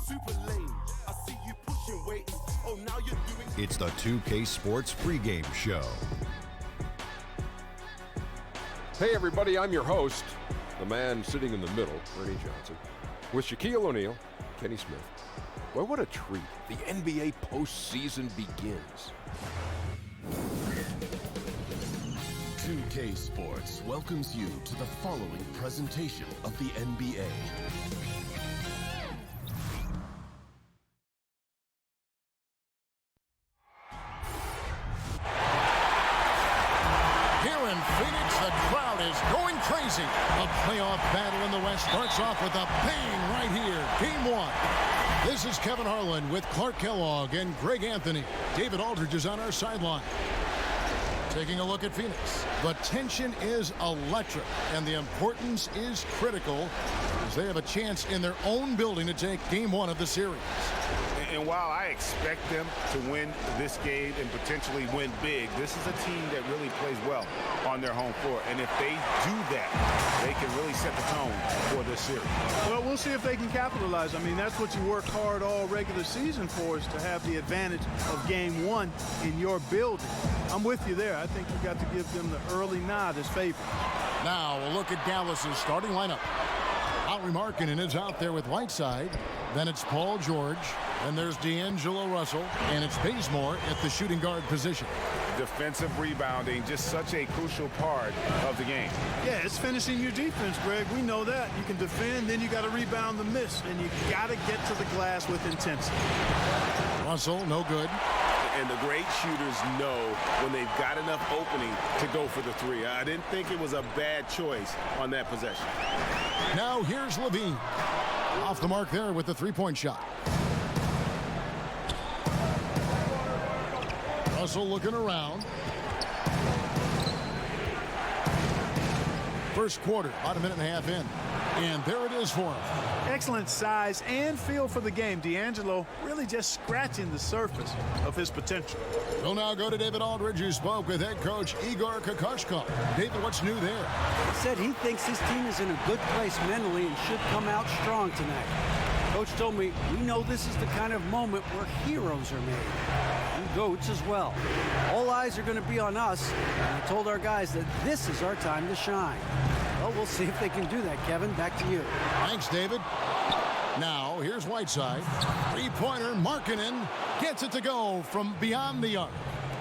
super lame. I see you pushing weight. Oh, now you're doing. It's the 2K Sports pregame show. Hey everybody, I'm your host, the man sitting in the middle, Ernie Johnson, with Shaquille O'Neal, Kenny Smith. Well, what a treat. The NBA postseason begins. 2K Sports welcomes you to the following presentation of the NBA. Here in Phoenix, the crowd is going crazy. The playoff battle in the West starts off with a bang right here. Game one. This is Kevin Harlan with Clark Kellogg and Greg Anthony. David Aldridge is on our sideline. Taking a look at Phoenix. The tension is electric, and the importance is critical as they have a chance in their own building to take game one of the series. And while I expect them to win this game and potentially win big, this is a team that really plays well on their home floor. And if they do that, they can really set the tone for this series. Well, we'll see if they can capitalize. I mean, that's what you work hard all regular season for, is to have the advantage of game one in your building. I'm with you there. I think you got to give them the early nod as favorites. Now we'll look at Dallas's starting lineup. Lauri Markkanen is out there with Whiteside. Then it's Paul George. And there's D'Angelo Russell. And it's Bazemore at the shooting guard position. Defensive rebounding, just such a crucial part of the game. Yeah, it's finishing your defense, Greg. We know that. You can defend, then you got to rebound the miss. And you got to get to the glass with intensity. Russell, no good. And the great shooters know when they've got enough opening to go for the three. I didn't think it was a bad choice on that possession. Now here's Levine. Off the mark there with the three-point shot. Russell looking around. First quarter, about a minute and a half in. And there it is for him. Excellent size and feel for the game. D'Angelo really just scratching the surface of his potential. We'll now go to David Aldridge, who spoke with head coach Igor Kokoshko. David, what's new there? He said he thinks his team is in a good place mentally and should come out strong tonight. Coach told me, we know this is the kind of moment where heroes are made. And goats as well. All eyes are going to be on us. And I told our guys that this is our time to shine. Well, we'll see if they can do that, Kevin. Back to you. Thanks, David. Now, here's Whiteside. Three-pointer, Markkanen gets it to go from beyond the arc.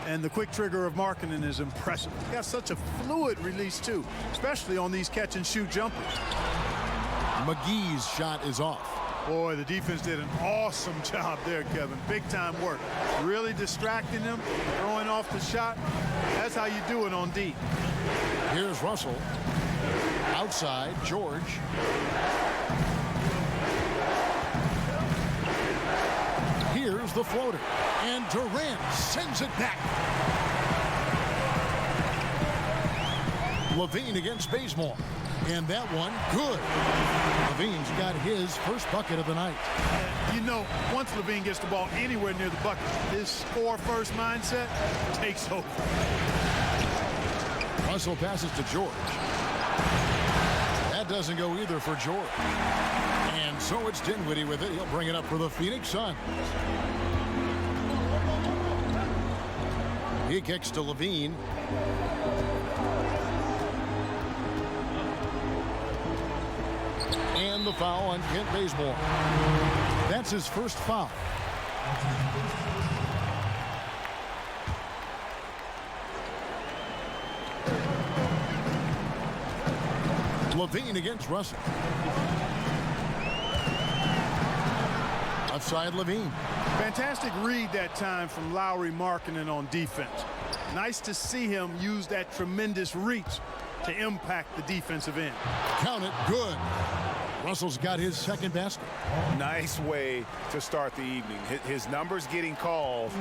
And the quick trigger of Markkanen is impressive. He's got such a fluid release, too, especially on these catch-and-shoot jumpers. McGee's shot is off. Boy, the defense did an awesome job there, Kevin. Big-time work. Really distracting them, throwing off the shot. That's how you do it on D. Here's Russell. Outside, George. Here's the floater. And Durant sends it back. Levine against Bazemore. And that one, good. Levine's got his first bucket of the night. You know, once Levine gets the ball anywhere near the bucket, his score-first mindset takes over. Russell passes to George. That doesn't go either for George. And so it's Dinwiddie with it. He'll bring it up for the Phoenix Suns. He kicks to Levine. And the foul on Kent Bazemore. That's his first foul. Levine against Russell. Left side, Levine. Fantastic read that time from Lauri Markkanen on defense. Nice to see him use that tremendous reach to impact the defensive end. Count it, good. Russell's got his second basket. Nice way to start the evening. His numbers getting called,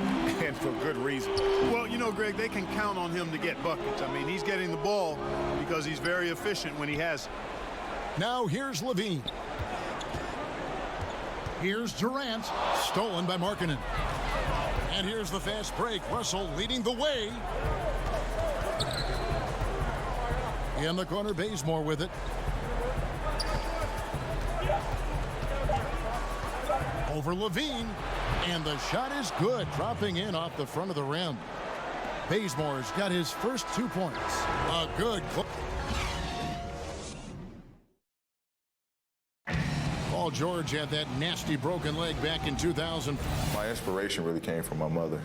and for good reason. Well, you know, Greg, they can count on him to get buckets. I mean, he's getting the ball because he's very efficient when he has it. Now here's Levine. Here's Durant, stolen by Markkanen. And here's the fast break. Russell leading the way. In the corner, Bazemore with it. over Levine, and the shot is good, dropping in off the front of the rim. Bazemore's got his first 2 points. A good Paul George had that nasty broken leg back in 2000. My inspiration really came from my mother.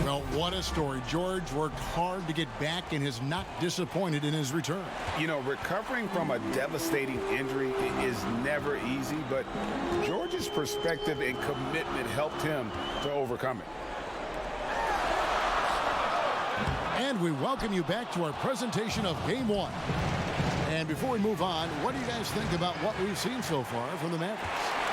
Well, what a story. George worked hard to get back and has not disappointed in his return. You know, recovering from a devastating injury is never easy, but George's perspective and commitment helped him to overcome it. And we welcome you back to our presentation of Game 1. And before we move on, what do you guys think about what we've seen so far from the Mavericks?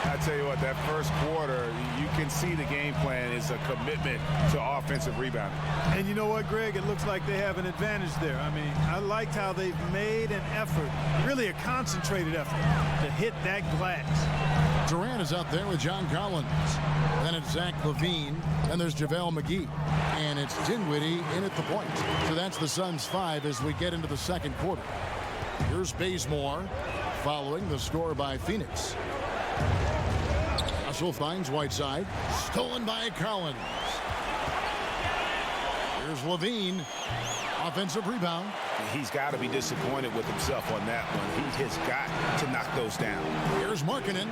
I tell you what, that first quarter, you can see the game plan is a commitment to offensive rebounding. And you know what, Greg? It looks like they have an advantage there. I mean, I liked how they've made an effort, really a concentrated effort, to hit that glass. Durant is out there with John Collins. Then it's Zach LaVine. Then there's JaVale McGee. And it's Dinwiddie in at the point. So that's the Suns' 5 as we get into the second quarter. Here's Bazemore following the score by Phoenix. Russell finds Whiteside. Stolen by Collins. Here's LaVine. Offensive rebound. He's got to be disappointed with himself on that one. He has got to knock those down. Here's Markkanen.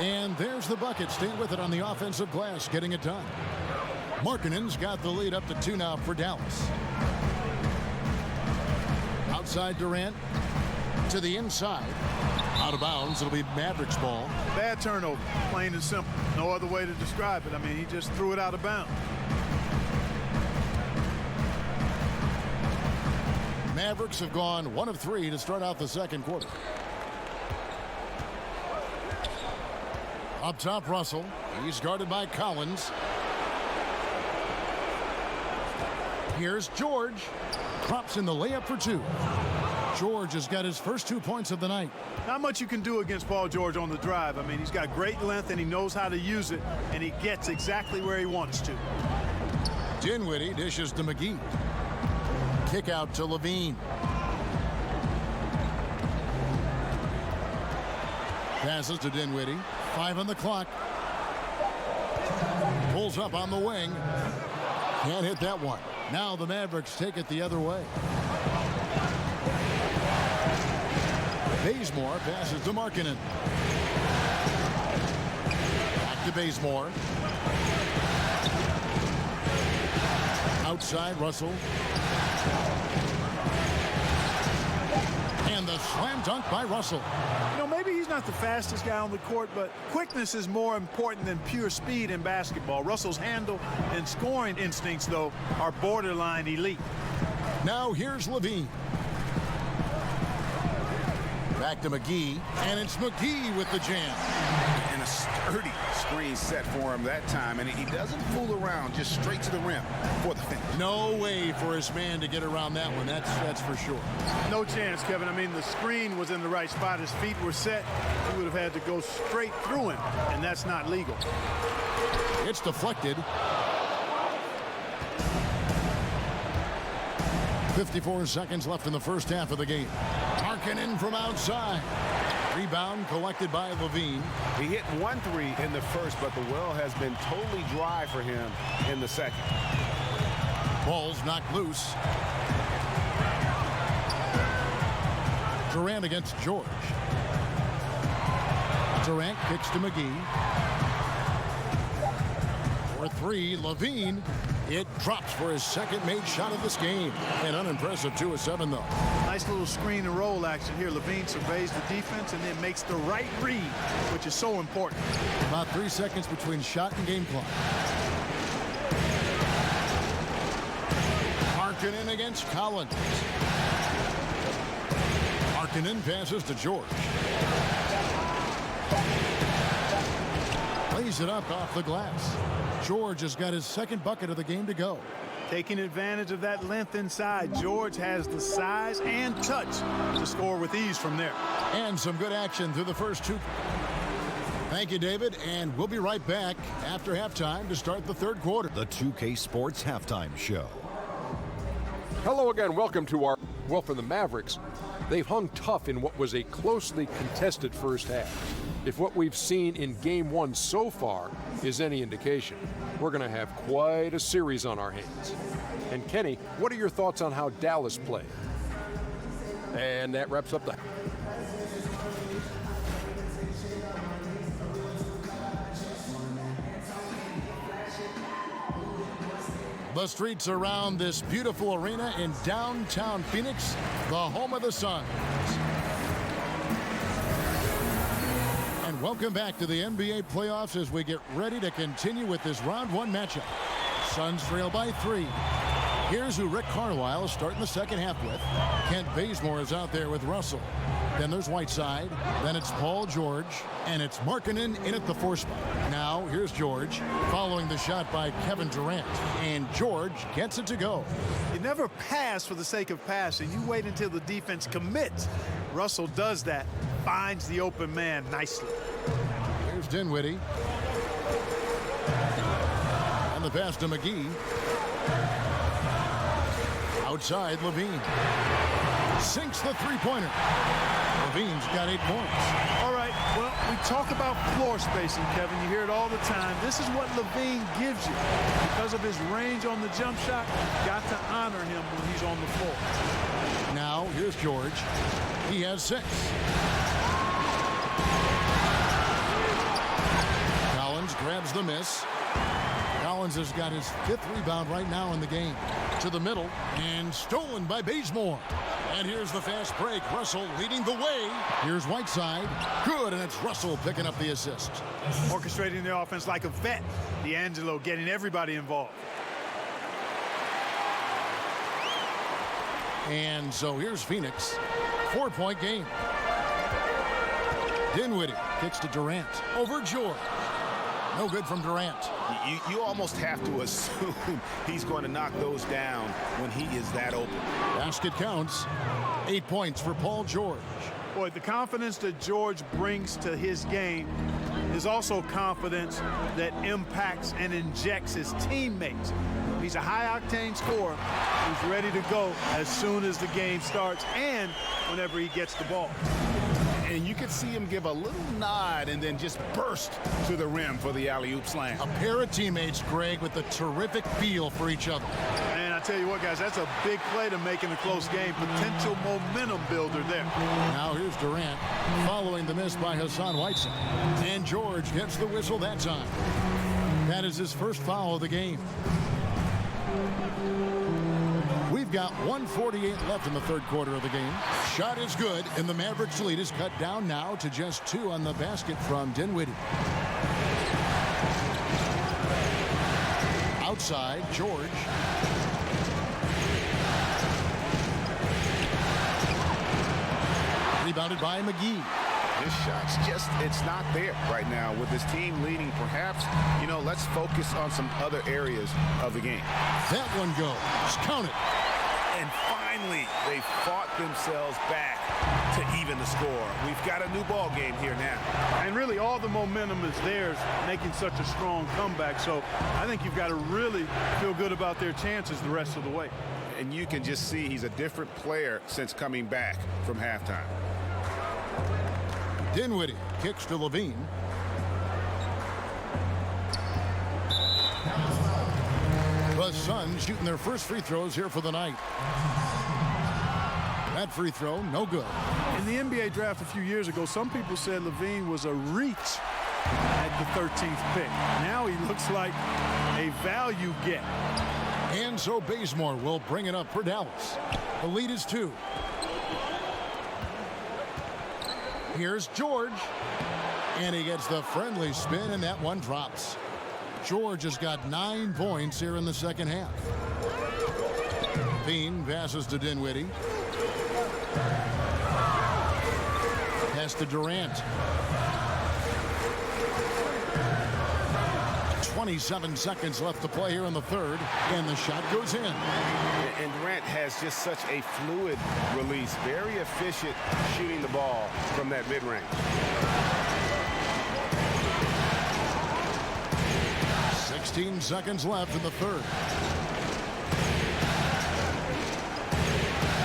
And there's the bucket. Staying with it on the offensive glass, getting it done. Markkanen's got the lead up to 2 now for Dallas. Outside Durant to the inside. Out of bounds. It'll be Mavericks ball. Bad turnover, plain and simple. No other way to describe it. I mean, he just threw it out of bounds. Mavericks have gone 1 of 3 to start out the second quarter. Up top, Russell. He's guarded by Collins. Here's George. Drops in the layup for 2. George has got his first 2 points of the night. Not much you can do against Paul George on the drive. I mean, he's got great length and he knows how to use it, and he gets exactly where he wants to. Dinwiddie dishes to McGee. Kick out to LaVine. Passes to Dinwiddie. 5 on the clock. Pulls up on the wing. Can't hit that one. Now the Mavericks take it the other way. Bazemore passes to Markkanen. Back to Bazemore. Outside Russell. And the slam dunk by Russell. You know, maybe he's not the fastest guy on the court, but quickness is more important than pure speed in basketball. Russell's handle and scoring instincts, though, are borderline elite. Now here's LaVine. Back to McGee, and it's McGee with the jam. And a sturdy screen set for him that time, and he doesn't fool around, just straight to the rim for the finish. No way for his man to get around that one, that's for sure. No chance, Kevin. I mean, the screen was in the right spot. His feet were set. He would have had to go straight through him, and that's not legal. It's deflected. 54 seconds left in the first half of the game. Markkanen from outside. Rebound collected by LaVine. He hit 1 3 in the first, but the well has been totally dry for him in the second. Ball's knocked loose. Durant against George. Durant kicks to McGee. For 3, LaVine. It drops for his second made shot of this game. An unimpressive 2 of 7, though. Nice little screen and roll action here. LaVine surveys the defense and then makes the right read, which is so important. About 3 seconds between shot and game clock. Markkanen against Collins. Markkanen passes to George. Lays it up off the glass. George has got his second bucket of the game to go. Taking advantage of that length inside, George has the size and touch to score with ease from there. And some good action through the first 2. Thank you, David, and we'll be right back after halftime to start the third quarter. The 2K Sports Halftime Show. Hello again. Welcome to our Well, for the Mavericks, they've hung tough in what was a closely contested first half. If what we've seen in Game 1 so far is any indication, we're going to have quite a series on our hands. And Kenny, what are your thoughts on how Dallas played? And that wraps up the... The streets around this beautiful arena in downtown Phoenix, the home of the Suns. And welcome back to the NBA playoffs as we get ready to continue with this round one matchup. Suns trail by 3. Here's who Rick Carlisle is starting the second half with. Kent Bazemore is out there with Russell. Then there's Whiteside. Then it's Paul George. And it's Markkanen in at the 4 spot. Now here's George following the shot by Kevin Durant. And George gets it to go. You never pass for the sake of passing. You wait until the defense commits. Russell does that. Finds the open man nicely. Here's Dinwiddie. And the pass to McGee. Outside, Levine. Sinks the three-pointer. Levine's got 8 points. All right, well, we talk about floor spacing, Kevin. You hear it all the time. This is what Levine gives you. Because of his range on the jump shot, got to honor him when he's on the floor. Now, here's George. He has 6. Collins grabs the miss. Collins has got his 5th rebound right now in the game. To the middle, and stolen by Bazemore. And here's the fast break. Russell leading the way. Here's Whiteside. Good, and it's Russell picking up the assist. Orchestrating the offense like a vet. D'Angelo getting everybody involved. And so here's Phoenix. 4-point game. Dinwiddie kicks to Durant. Over George. No good from Durant. You almost have to assume he's going to knock those down when he is that open. Basket counts. 8 points for Paul George. Boy, the confidence that George brings to his game is also confidence that impacts and injects his teammates. He's a high-octane scorer who's ready to go as soon as the game starts and whenever he gets the ball. And you could see him give a little nod and then just burst to the rim for the alley-oop slam. A pair of teammates, Greg, with a terrific feel for each other. And I tell you what, guys, that's a big play to make in a close game. Potential momentum builder there. Now here's Durant following the miss by Hassan Whiteside. And George gets the whistle that time. That is his first foul of the game. We've got 1:48 left in the third quarter of the game. Shot is good, and the Mavericks lead is cut down now to just 2 on the basket from Dinwiddie. Outside, George. Rebounded by McGee. His shot's just, it's not there right now with his team leading. Perhaps, let's focus on some other areas of the game. That one goes. Count it. And finally, they fought themselves back to even the score. We've got a new ball game here now. And really, all the momentum is theirs, making such a strong comeback. So I think you've got to really feel good about their chances the rest of the way. And you can just see he's a different player since coming back from halftime. Dinwiddie kicks to Levine. The Suns shooting their first free throws here for the night. That free throw, no good. In the NBA draft a few years ago, some people said Levine was a reach at the 13th pick. Now he looks like a value get. And so Bazemore will bring it up for Dallas. The lead is 2. Here's George. And he gets the friendly spin, and that one drops. George has got 9 points here in the second half. Bean passes to Dinwiddie. Pass to Durant. 27 seconds left to play here in the third, and the shot goes in. And Durant has just such a fluid release, very efficient shooting the ball from that mid-range. 16 seconds left in the third.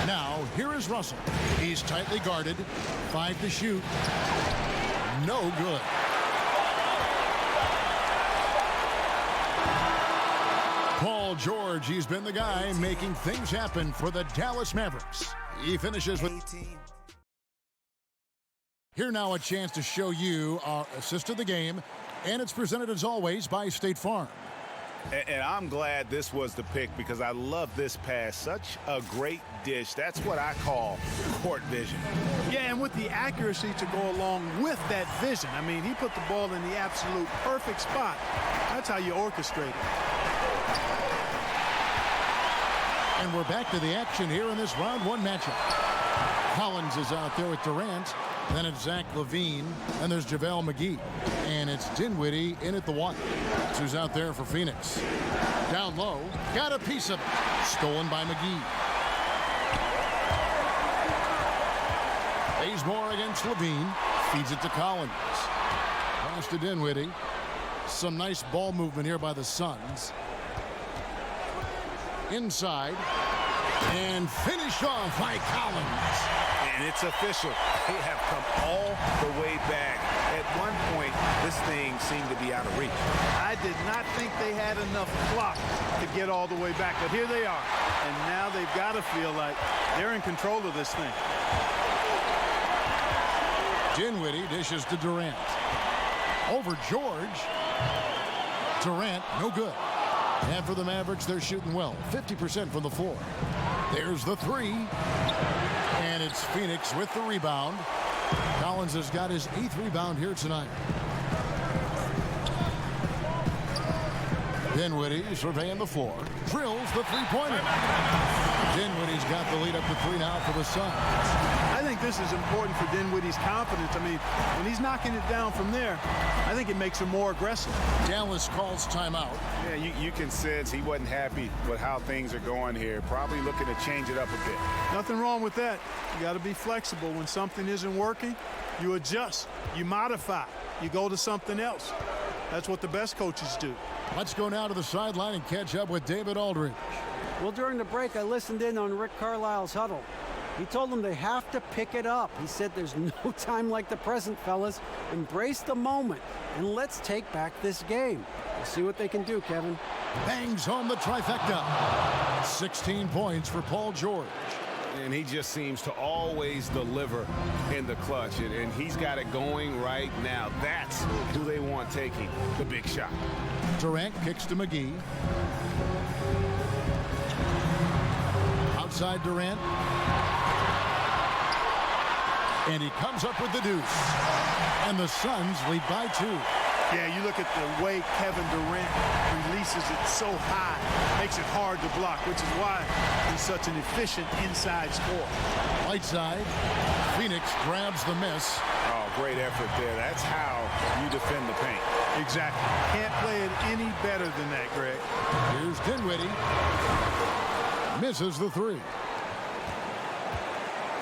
Now, Here is Russell. He's tightly guarded. 5 to shoot. No good. Paul George, he's been the guy making things happen for the Dallas Mavericks. He finishes with 18. Here now a chance to show you our assist of the game, and it's presented as always by State Farm. And I'm glad this was the pick because I love this pass. Such a great dish. That's what I call court vision. Yeah, and with the accuracy to go along with that vision. I mean, he put the ball in the absolute perfect spot. That's how you orchestrate it. And we're back to the action here in this round 1 matchup. Collins is out there with Durant. Then it's Zach LaVine. Then there's JaVale McGee. And it's Dinwiddie in at the 1. That's who's out there for Phoenix. Down low. Got a piece of it. Stolen by McGee. Bazemore against LaVine. Feeds it to Collins. Pass to Dinwiddie. Some nice ball movement here by the Suns. Inside. And finished off by Collins. And it's official. They have come all the way back. At one point, this thing seemed to be out of reach. I did not think they had enough clock to get all the way back, but here they are. And now they've got to feel like they're in control of this thing. Dinwiddie dishes to Durant. Over George. Durant, no good. And for the Mavericks, they're shooting well. 50% from the floor. There's the 3. And it's Phoenix with the rebound. Collins has got his 8th rebound here tonight. Dinwiddie surveying the floor. Drills the 3-pointer. Dinwiddie's got the lead up to 3 now for the Suns. I think this is important for Dinwiddie's confidence. I mean, when he's knocking it down from there, I think it makes him more aggressive. Dallas calls timeout. Yeah, you can sense he wasn't happy with how things are going here. Probably looking to change it up a bit. Nothing wrong with that. You got to be flexible. When something isn't working, you adjust, you modify, you go to something else. That's what the best coaches do. Let's go now to the sideline and catch up with David Aldridge. Well, during the break, I listened in on Rick Carlisle's huddle. He told them they have to pick it up. He said there's no time like the present, fellas. Embrace the moment, and let's take back this game. We'll see what they can do, Kevin. Bangs home the trifecta. 16 points for Paul George. And he just seems to always deliver in the clutch. And he's got it going right now. That's who they want taking the big shot. Durant kicks to McGee. Outside Durant. And he comes up with the deuce. And the Suns lead by 2. Yeah, you look at the way Kevin Durant releases it so high, makes it hard to block, which is why he's such an efficient inside scorer. Right side, Phoenix grabs the miss. Oh, great effort there. That's how you defend the paint. Exactly. Can't play it any better than that, Greg. Here's Dinwiddie. Misses the 3.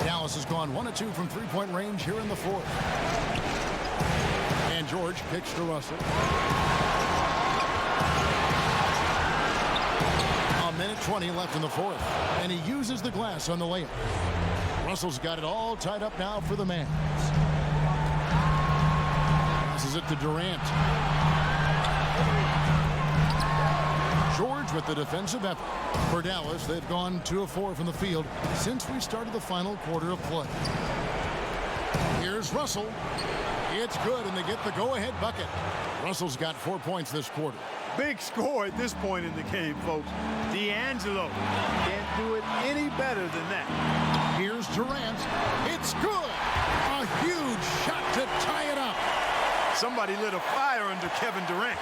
Dallas has gone 1 of 2 from 3-point range here in the 4th. And George kicks to Russell. A minute 20 left in the 4th. And he uses the glass on the layup. Russell's got it all tied up now for the Mavs. Passes it to Durant. George with the defensive effort. For Dallas, they've gone 2 of 4 from the field since we started the final quarter of play. Here's Russell. It's good, and they get the go-ahead bucket. Russell's got 4 points this quarter. Big score at this point in the game, folks. D'Angelo can't do it any better than that. Here's Durant. It's good. A huge shot to tie it up. Somebody lit a fire under Kevin Durant.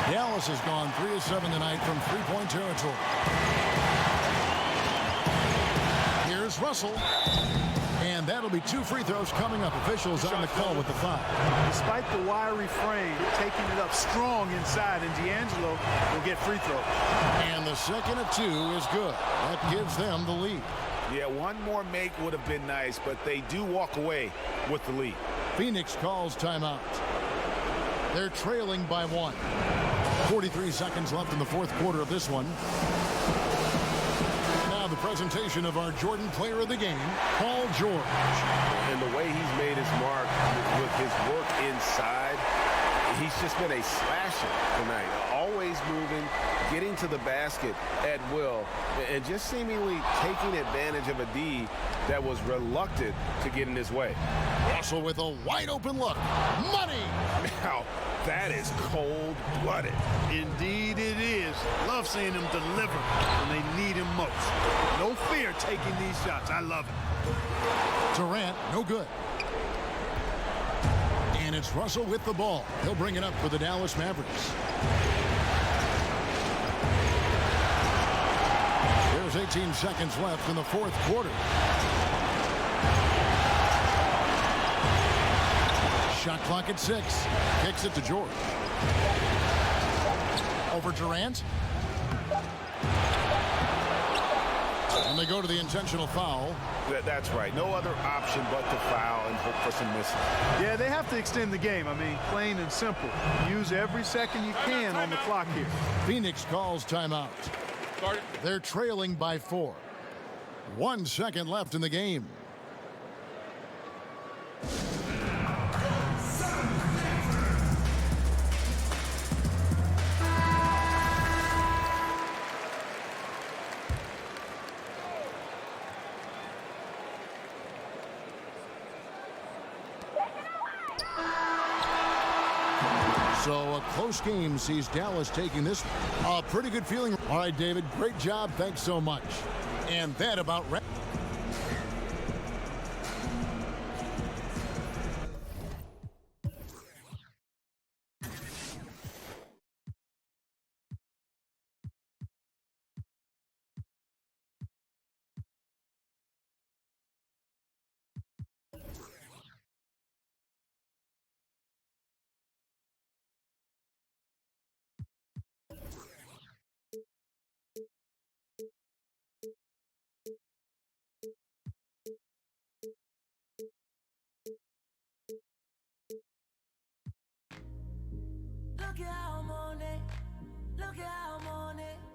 Dallas has gone 3 of 7 tonight from 3-point territory. Here's Russell. And that'll be 2 free throws coming up. Officials on the call with the foul. Despite the wiry frame, taking it up strong inside, and D'Angelo will get free throws. And the second of 2 is good. That gives them the lead. Yeah, one more make would have been nice, but they do walk away with the lead. Phoenix calls timeout. They're trailing by 1. 43 seconds left in the 4th quarter of this one. Now the presentation of our Jordan Player of the Game, Paul George. And the way he's made his mark with his work inside, he's just been a slasher tonight. Always moving, getting to the basket at will, and just seemingly taking advantage of a D that was reluctant to get in his way. Russell with a wide open look. Money! Now, that is cold-blooded. Indeed it is. Love seeing him deliver when they need him most. No fear taking these shots. I love it. Durant, no good. And it's Russell with the ball. He'll bring it up for the Dallas Mavericks. There's 18 seconds left in the fourth quarter. Shot clock at 6. Kicks it to George. Over Durant. And they go to the intentional foul. That's right. No other option but to foul and hope for some misses. Yeah, they have to extend the game. I mean, plain and simple. Use every second you can on the clock here. Phoenix calls timeout. They're trailing by 4. 1 second left in the game. So a close game sees Dallas taking this. A pretty good feeling. All right, David, great job. Thanks so much. And that about wraps. Look at how I'm on it. Look at how I'm on it.